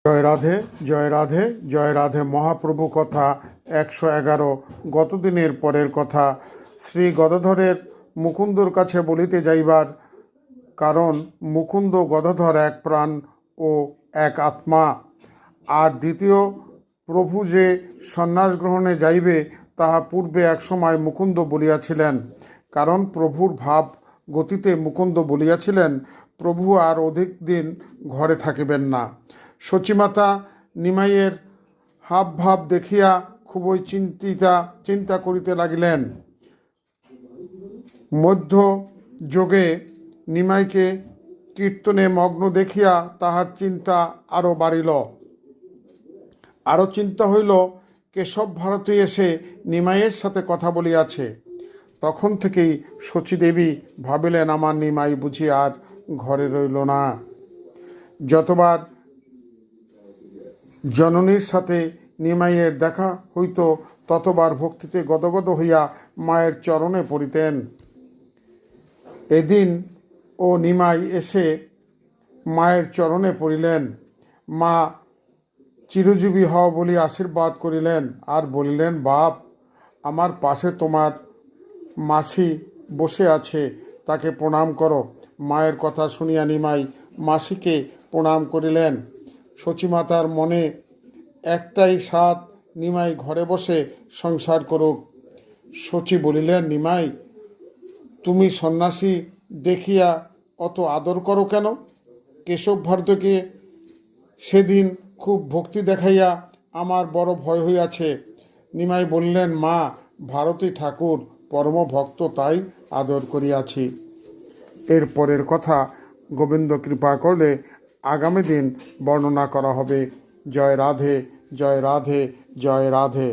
জয় রাধে, জয় রাধে, জয় রাধে। মহাপ্রভু কথা 111। গতদিনের পরের কথা। শ্রী গদাধরের মুকুন্দর কাছে বলিতে যাইবার কারণ, মুকুন্দ গদাধর এক প্রাণ ও এক আত্মা। আর দ্বিতীয়, প্রভু যে সন্ন্যাস গ্রহণে যাইবে তাহা পূর্বে এক সময় মুকুন্দ বলিয়াছিলেন। কারণ প্রভুর ভাব গতিতে মুকুন্দ বলিয়াছিলেন, প্রভু আর অধিক দিন ঘরে থাকিবেন না। সচিমাতা নিমাইয়ের হাব ভাব দেখিয়া খুবই চিন্তা করিতে লাগিলেন। মধ্য যোগে নিমাইকে কীর্তনে মগ্ন দেখিয়া তাহার চিন্তা আরও বাড়িল। আরও চিন্তা হইল, কেশব ভারতী এসে নিমাইয়ের সাথে কথা বলিয়াছে। তখন থেকেই শচীদেবী ভাবিলেন, আমার নিমাই বুঝি আর ঘরে রইল না। যতবার জননীর সাথে নিমাইয়ের দেখা হইত ততবার ভক্তিতে গদগদ হইয়া মায়ের চরণে পড়িতেন। এদিন ও নিমাই এসে মায়ের চরণে পড়িলেন। মা চিরজীবী হও বলি আশীর্বাদ করিলেন আর বলিলেন, বাপ, আমার পাশে তোমার মাসি বসে আছে, তাকে প্রণাম করো। মায়ের কথা শুনিয়া নিমাই মাসিকে প্রণাম করিলেন। সচিমাতার মনে একটাই সাধ, নিমাই ঘরে বসে সংসার করুক। সচি বলিলেন, নিমাই, তুমি সন্ন্যাসী দেখিয়া অত আদর করো কেন? কেশব ভারতীকে সেদিন খুব ভক্তি দেখাইয়া আমার বড় ভয় হইয়াছে। নিমাই বললেন, মা, ভারতী ঠাকুর পরম ভক্ত, তাই আদর করিয়াছি। এর পরের কথা গোবিন্দ কৃপা করলে আগামী দিন বর্ণনা করা হবে। জয় রাধে, জয় রাধে, জয় রাধে।